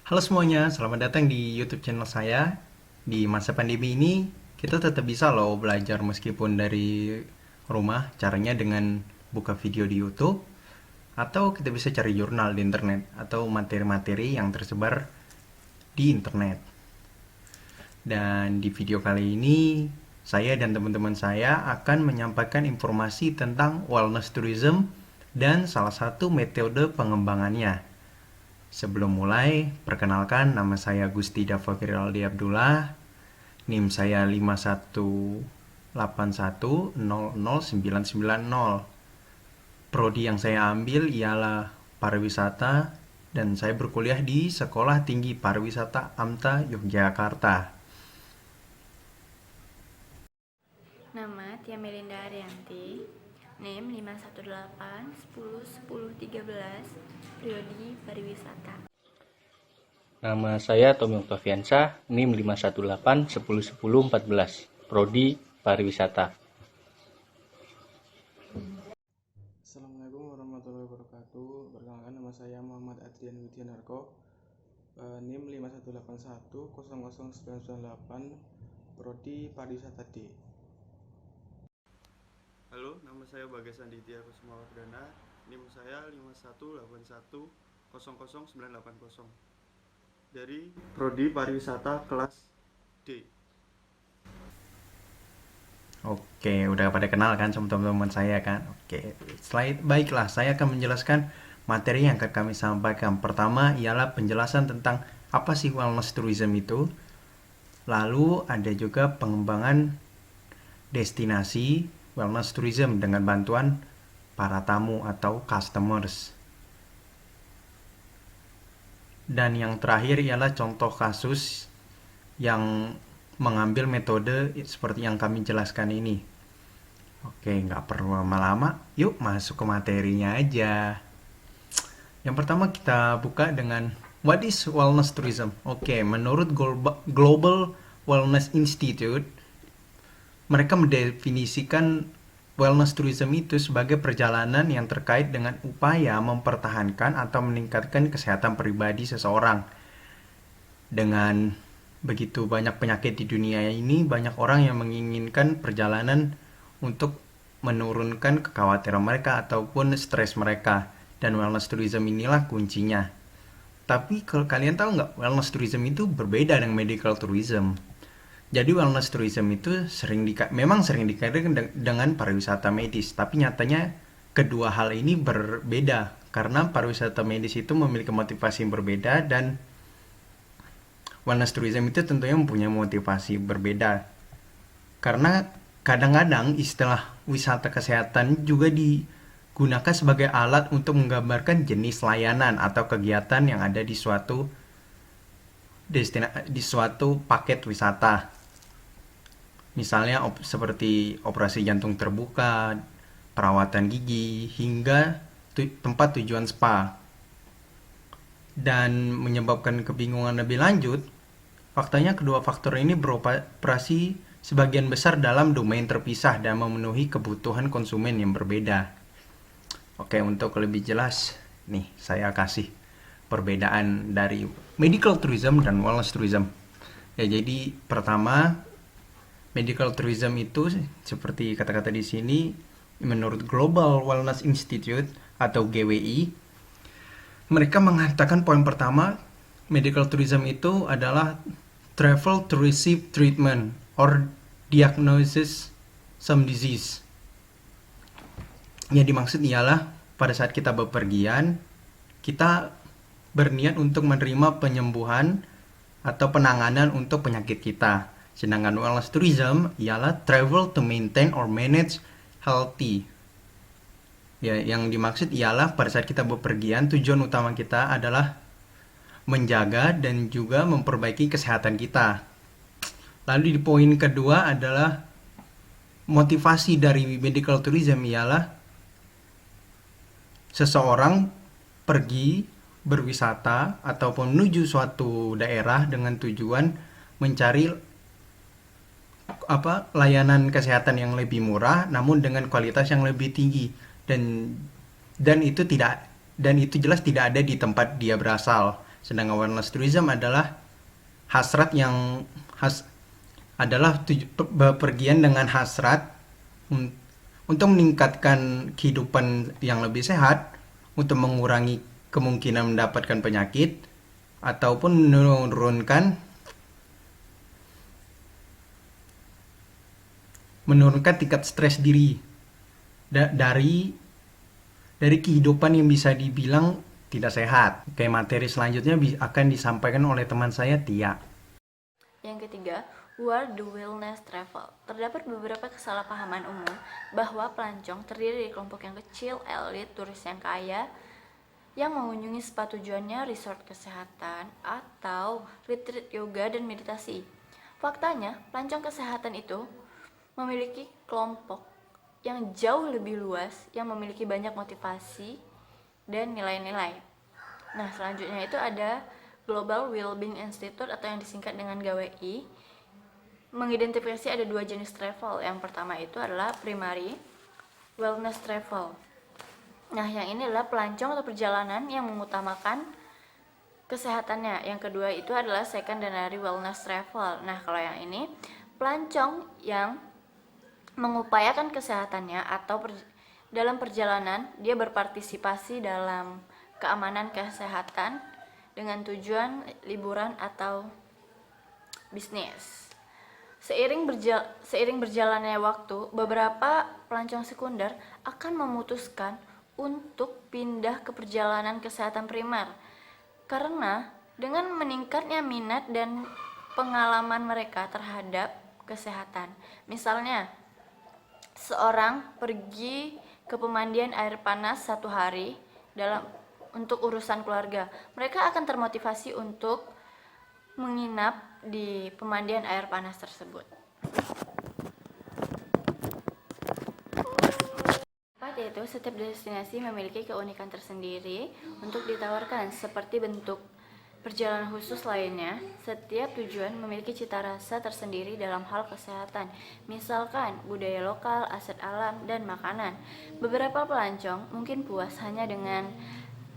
Halo semuanya, selamat datang di YouTube channel saya. Di masa pandemi ini, kita tetap bisa loh belajar meskipun dari rumah. Caranya dengan buka video di YouTube, atau kita bisa cari jurnal di internet, atau materi-materi yang tersebar di internet. Dan di video kali ini, saya dan teman-teman saya akan menyampaikan informasi tentang wellness tourism dan salah satu metode pengembangannya. Sebelum mulai, perkenalkan nama saya Gusti Dava Firaldi Abdullah, NIM saya 5181009990. Prodi yang saya ambil ialah pariwisata dan saya berkuliah di Sekolah Tinggi Pariwisata AMTA Yogyakarta. Nama Tia Melinda Arianti, NIM 518101013, Prodi Pariwisata. Nama saya Tommy Oktaviansyah, NIM 518101014, Prodi Pariwisata. Assalamualaikum warahmatullahi wabarakatuh. Perkenalkan, nama saya Muhammad Adrian Widianarko, NIM 518100998, Prodi Pariwisata D. Halo, nama saya Bagas Anditya Kusumawardana, NIM saya 518100980 dari Prodi Pariwisata kelas D. Oke, udah pada kenal kan sama teman-teman saya kan? Oke, baiklah, saya akan menjelaskan materi yang akan kami sampaikan. Pertama ialah penjelasan tentang apa sih wellness tourism itu. Lalu ada juga pengembangan destinasi wellness tourism dengan bantuan para tamu atau customers. Dan yang terakhir ialah contoh kasus yang mengambil metode seperti yang kami jelaskan ini. Oke, nggak perlu lama-lama, yuk masuk ke materinya aja. Yang pertama kita buka dengan what is wellness tourism? Oke, menurut Global Wellness Institute, mereka mendefinisikan wellness tourism itu sebagai perjalanan yang terkait dengan upaya mempertahankan atau meningkatkan kesehatan pribadi seseorang. Dengan begitu banyak penyakit di dunia ini, banyak orang yang menginginkan perjalanan untuk menurunkan kekhawatiran mereka ataupun stres mereka. Dan wellness tourism inilah kuncinya. Tapi kalau kalian tahu nggak, wellness tourism itu berbeda dengan medical tourism. Jadi wellness tourism itu memang sering dikaitkan dengan pariwisata medis, tapi nyatanya kedua hal ini berbeda karena pariwisata medis itu memiliki motivasi yang berbeda dan wellness tourism itu tentunya mempunyai motivasi berbeda. Karena kadang-kadang istilah wisata kesehatan juga digunakan sebagai alat untuk menggambarkan jenis layanan atau kegiatan yang ada di suatu paket wisata. Misalnya seperti operasi jantung terbuka, perawatan gigi, hingga tempat tujuan spa. Dan menyebabkan kebingungan lebih lanjut, faktanya kedua faktor ini beroperasi sebagian besar dalam domain terpisah dan memenuhi kebutuhan konsumen yang berbeda. Oke, untuk lebih jelas, nih saya kasih perbedaan dari medical tourism dan wellness tourism. Ya, jadi pertama, medical tourism itu seperti kata-kata di sini, menurut Global Wellness Institute atau GWI, mereka mengatakan poin pertama, medical tourism itu adalah travel to receive treatment or diagnosis some disease. Yang dimaksud ialah pada saat kita bepergian, kita berniat untuk menerima penyembuhan atau penanganan untuk penyakit kita. Sedangkan wellness tourism ialah travel to maintain or manage healthy. Ya, yang dimaksud ialah pada saat kita bepergian, tujuan utama kita adalah menjaga dan juga memperbaiki kesehatan kita. Lalu di poin kedua adalah motivasi dari medical tourism ialah seseorang pergi berwisata ataupun menuju suatu daerah dengan tujuan mencari layanan kesehatan yang lebih murah namun dengan kualitas yang lebih tinggi dan itu jelas tidak ada di tempat dia berasal. Sedangkan wellness tourism adalah hasrat yang adalah bepergian dengan hasrat untuk meningkatkan kehidupan yang lebih sehat, untuk mengurangi kemungkinan mendapatkan penyakit, ataupun menurunkan tingkat stres diri dari kehidupan yang bisa dibilang tidak sehat. Oke, materi selanjutnya akan disampaikan oleh teman saya, Tia. Yang ketiga, War the Wellness Travel. Terdapat beberapa kesalahpahaman umum bahwa pelancong terdiri dari kelompok yang kecil, elit, turis yang kaya, yang mengunjungi spa tujuannya resort kesehatan atau retreat yoga dan meditasi. Faktanya, pelancong kesehatan itu memiliki kelompok yang jauh lebih luas, yang memiliki banyak motivasi dan nilai-nilai. Nah, selanjutnya itu ada Global Wellbeing Institute atau yang disingkat dengan GWI, mengidentifikasi ada 2 jenis travel. Yang pertama itu adalah primary wellness travel. Nah, yang ini adalah pelancong atau perjalanan yang mengutamakan kesehatannya. Yang kedua itu adalah secondary wellness travel. Nah, kalau yang ini pelancong yang mengupayakan kesehatannya atau dalam perjalanan dia berpartisipasi dalam keamanan kesehatan dengan tujuan liburan atau bisnis. Seiring berjalannya waktu, beberapa pelancong sekunder akan memutuskan untuk pindah ke perjalanan kesehatan primer karena dengan meningkatnya minat dan pengalaman mereka terhadap kesehatan. Misalnya, seorang pergi ke pemandian air panas 1 hari untuk urusan keluarga. Mereka akan termotivasi untuk menginap di pemandian air panas tersebut. Yaitu setiap destinasi memiliki keunikan tersendiri untuk ditawarkan seperti bentuk perjalanan khusus lainnya. Setiap tujuan memiliki cita rasa tersendiri dalam hal kesehatan, misalkan budaya lokal, aset alam, dan makanan. Beberapa pelancong mungkin puas hanya dengan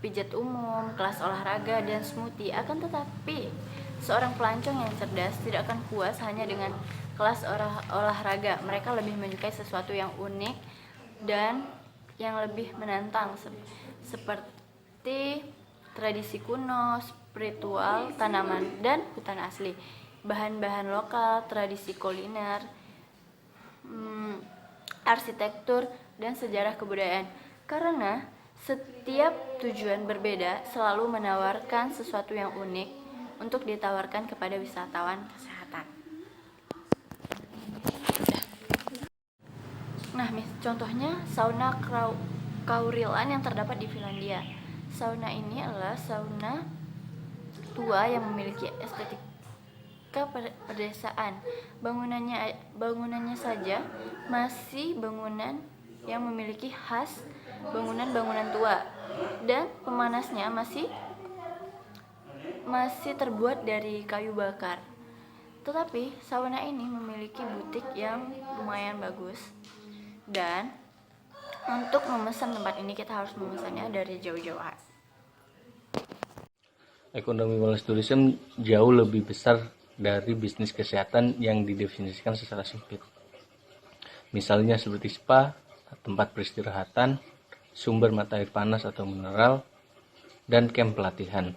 pijat umum, kelas olahraga, dan smoothie. Akan tetapi, seorang pelancong yang cerdas tidak akan puas hanya dengan kelas olahraga. Mereka lebih menyukai sesuatu yang unik dan yang lebih menantang, seperti tradisi kuno, spiritual, tanaman, dan hutan asli, bahan-bahan lokal, tradisi kuliner, arsitektur, dan sejarah kebudayaan. Karena setiap tujuan berbeda selalu menawarkan sesuatu yang unik untuk ditawarkan kepada wisatawan kesehatan. Nah, contohnya sauna Kaurilan yang terdapat di Finlandia. Sauna ini adalah sauna tua yang memiliki estetika pedesaan. Bangunannya saja masih bangunan yang memiliki khas bangunan-bangunan tua, dan pemanasnya masih terbuat dari kayu bakar. Tetapi sauna ini memiliki butik yang lumayan bagus, dan untuk memesan tempat ini kita harus memesannya dari jauh-jauh hari. Ekonomi wellness tourism jauh lebih besar dari bisnis kesehatan yang didefinisikan secara sempit. Misalnya seperti spa, tempat peristirahatan, sumber mata air panas atau mineral, dan camp pelatihan.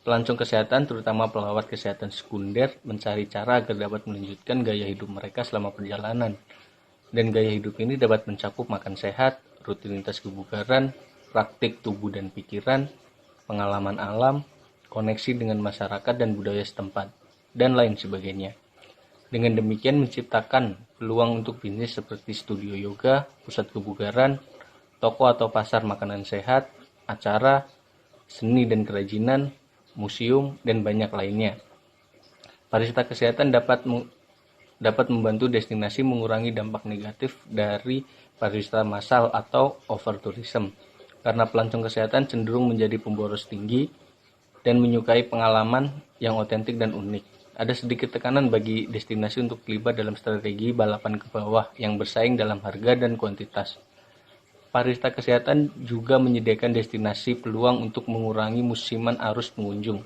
Pelancong kesehatan, terutama pelawat kesehatan sekunder, mencari cara agar dapat melanjutkan gaya hidup mereka selama perjalanan. Dan gaya hidup ini dapat mencakup makan sehat, rutinitas kebugaran, praktik tubuh dan pikiran, pengalaman alam, koneksi dengan masyarakat dan budaya setempat, dan lain sebagainya. Dengan demikian menciptakan peluang untuk bisnis seperti studio yoga, pusat kebugaran, toko atau pasar makanan sehat, acara, seni dan kerajinan, museum, dan banyak lainnya. Pariwisata kesehatan dapat membantu destinasi mengurangi dampak negatif dari pariwisata massal atau overtourism, karena pelancong kesehatan cenderung menjadi pemboros tinggi dan menyukai pengalaman yang otentik dan unik. Ada sedikit tekanan bagi destinasi untuk terlibat dalam strategi balapan ke bawah yang bersaing dalam harga dan kuantitas. Pariwisata kesehatan juga menyediakan destinasi peluang untuk mengurangi musiman arus pengunjung.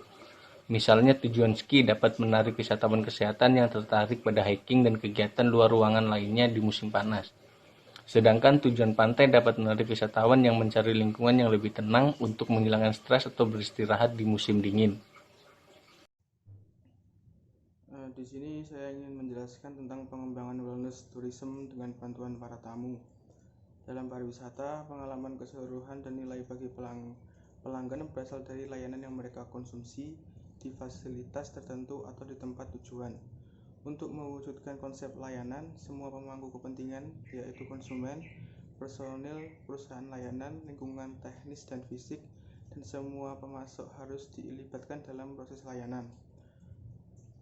Misalnya tujuan ski dapat menarik wisatawan kesehatan yang tertarik pada hiking dan kegiatan luar ruangan lainnya di musim panas. Sedangkan tujuan pantai dapat menarik wisatawan yang mencari lingkungan yang lebih tenang untuk menghilangkan stres atau beristirahat di musim dingin. Di sini saya ingin menjelaskan tentang pengembangan wellness tourism dengan bantuan para tamu. Dalam pariwisata, pengalaman keseluruhan dan nilai bagi pelanggan berasal dari layanan yang mereka konsumsi di fasilitas tertentu atau di tempat tujuan. Untuk mewujudkan konsep layanan, semua pemangku kepentingan, yaitu konsumen, personil, perusahaan layanan, lingkungan teknis dan fisik, dan semua pemasok harus dilibatkan dalam proses layanan.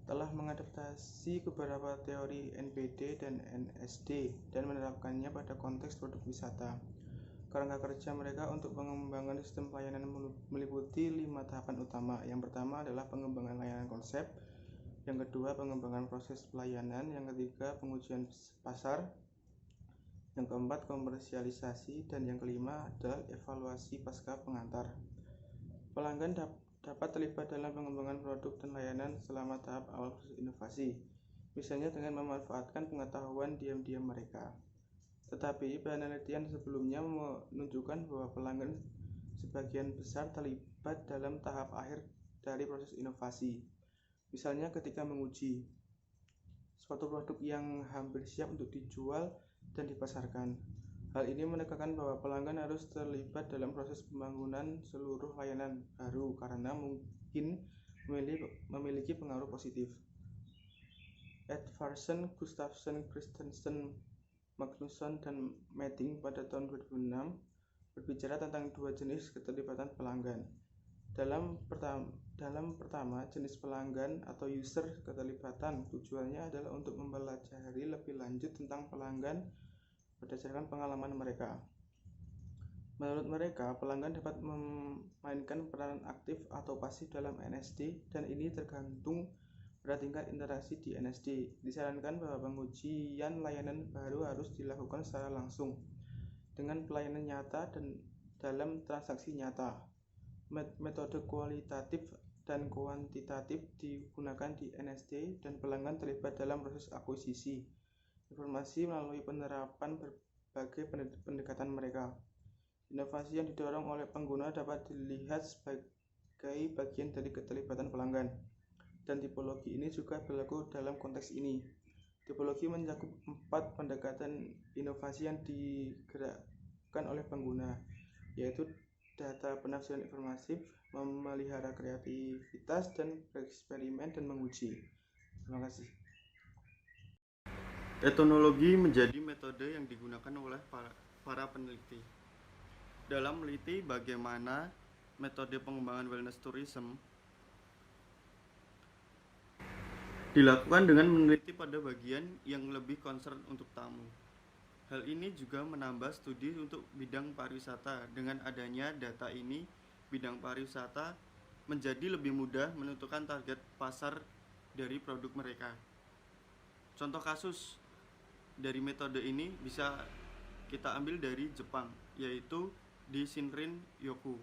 Telah mengadaptasi beberapa teori NPD dan NSD dan menerapkannya pada konteks produk wisata. Kerangka kerja mereka untuk pengembangan sistem pelayanan meliputi 5 tahapan utama. Yang pertama adalah pengembangan layanan konsep, yang kedua pengembangan proses pelayanan, yang ketiga pengujian pasar, yang keempat komersialisasi, dan yang kelima adalah evaluasi pasca pengantar. Pelanggan dapat terlibat dalam pengembangan produk dan layanan selama tahap awal proses inovasi, misalnya dengan memanfaatkan pengetahuan diam-diam mereka. Tetapi penelitian sebelumnya menunjukkan bahwa pelanggan sebagian besar terlibat dalam tahap akhir dari proses inovasi, misalnya ketika menguji suatu produk yang hampir siap untuk dijual dan dipasarkan. Hal ini menekankan bahwa pelanggan harus terlibat dalam proses pembangunan seluruh layanan baru karena mungkin memiliki pengaruh positif. Edvardsen, Gustafsson, Christensen, Magnusson, dan Medding pada tahun 2006 berbicara tentang dua jenis keterlibatan pelanggan. Dalam pertama, jenis pelanggan atau user keterlibatan tujuannya adalah untuk mempelajari lebih lanjut tentang pelanggan berdasarkan pengalaman mereka. Menurut mereka, pelanggan dapat memainkan peranan aktif atau pasif dalam NSD, dan ini tergantung pada tingkat interaksi di NSD. Disarankan bahwa pengujian layanan baru harus dilakukan secara langsung dengan pelayanan nyata dan dalam transaksi nyata. Metode kualitatif dan kuantitatif digunakan di NSD, dan pelanggan terlibat dalam proses akuisisi informasi melalui penerapan berbagai pendekatan mereka. Inovasi yang didorong oleh pengguna dapat dilihat sebagai bagian dari keterlibatan pelanggan, dan tipologi ini juga berlaku dalam konteks ini. Tipologi mencakup 4 pendekatan inovasi yang digerakkan oleh pengguna, yaitu data penafsiran informatif, memelihara kreativitas, dan bereksperimen dan menguji. Terima kasih. Etnologi menjadi metode yang digunakan oleh para peneliti dalam meneliti bagaimana metode pengembangan wellness tourism dilakukan dengan meneliti pada bagian yang lebih concern untuk tamu. Hal ini juga menambah studi untuk bidang pariwisata. Dengan adanya data ini, bidang pariwisata menjadi lebih mudah menentukan target pasar dari produk mereka. Contoh kasus dari metode ini bisa kita ambil dari Jepang, yaitu di Shinrin-yoku,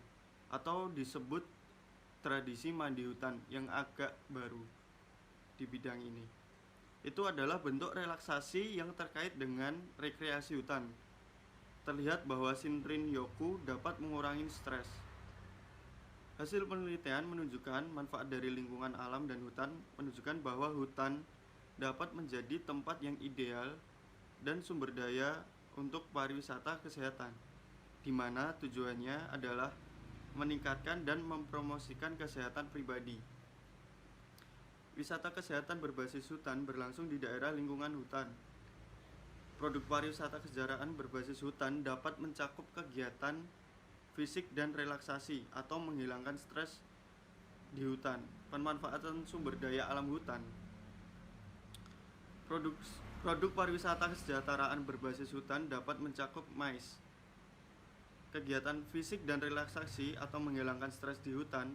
atau disebut tradisi mandi hutan yang agak baru di bidang ini. Itu adalah bentuk relaksasi yang terkait dengan rekreasi hutan. Terlihat bahwa Shinrin-yoku dapat mengurangi stres. Hasil penelitian menunjukkan manfaat dari lingkungan alam dan hutan, menunjukkan bahwa hutan dapat menjadi tempat yang ideal dan sumber daya untuk pariwisata kesehatan, di mana tujuannya adalah meningkatkan dan mempromosikan kesehatan pribadi. Wisata kesehatan berbasis hutan berlangsung di daerah lingkungan hutan. Produk pariwisata kesejaraan berbasis hutan dapat mencakup kegiatan fisik dan relaksasi atau menghilangkan stres di hutan, pemanfaatan sumber daya alam hutan. Produk pariwisata kesejahteraan berbasis hutan dapat mencakup MICE, kegiatan fisik dan relaksasi atau menghilangkan stres di hutan,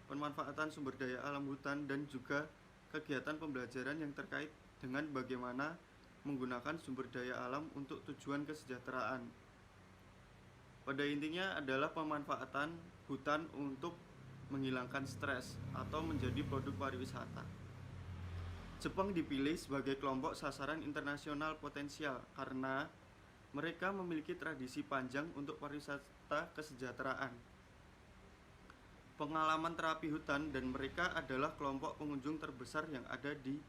pemanfaatan sumber daya alam hutan, dan juga kegiatan pembelajaran yang terkait dengan bagaimana menggunakan sumber daya alam untuk tujuan kesejahteraan. Pada intinya adalah pemanfaatan hutan untuk menghilangkan stres atau menjadi produk pariwisata. Jepang dipilih sebagai kelompok sasaran internasional potensial karena mereka memiliki tradisi panjang untuk pariwisata kesejahteraan, pengalaman terapi hutan, dan mereka adalah kelompok pengunjung terbesar yang ada di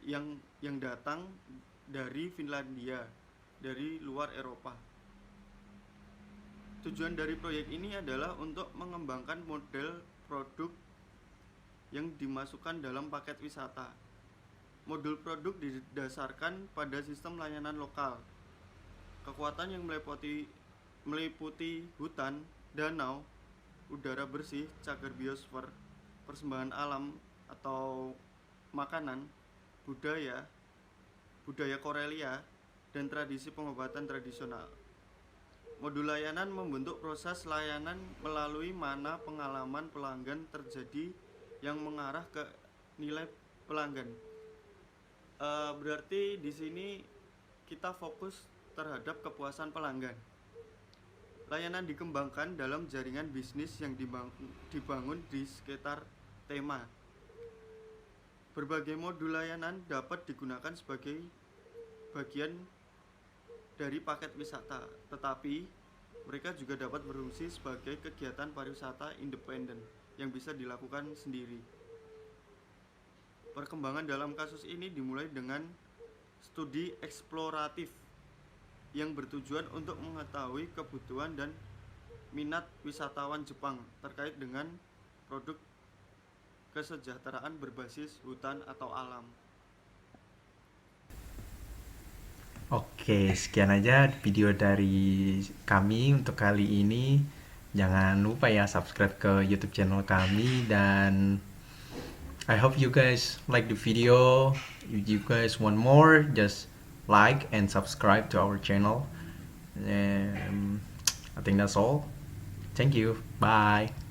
yang datang dari Finlandia, dari luar Eropa. Tujuan dari proyek ini adalah untuk mengembangkan model produk yang dimasukkan dalam paket wisata. Modul produk didasarkan pada sistem layanan lokal, kekuatan yang meliputi hutan, danau, udara bersih, cagar biosfer, persembahan alam atau makanan, budaya Korelia, dan tradisi pengobatan tradisional. Modul layanan membentuk proses layanan melalui mana pengalaman pelanggan terjadi yang mengarah ke nilai pelanggan. Berarti di sini kita fokus terhadap kepuasan pelanggan. Layanan dikembangkan dalam jaringan bisnis yang dibangun di sekitar tema. Berbagai modul layanan dapat digunakan sebagai bagian dari paket wisata, tetapi mereka juga dapat berfungsi sebagai kegiatan pariwisata independen yang bisa dilakukan sendiri. Perkembangan dalam kasus ini dimulai dengan studi eksploratif yang bertujuan untuk mengetahui kebutuhan dan minat wisatawan Jepang terkait dengan produk kesejahteraan berbasis hutan atau alam. Oke, sekian aja video dari kami untuk kali ini. Jangan lupa ya subscribe ke YouTube channel kami, dan I hope you guys like the video. If you guys want more, just like and subscribe to our channel. I think that's all. Thank you. Bye.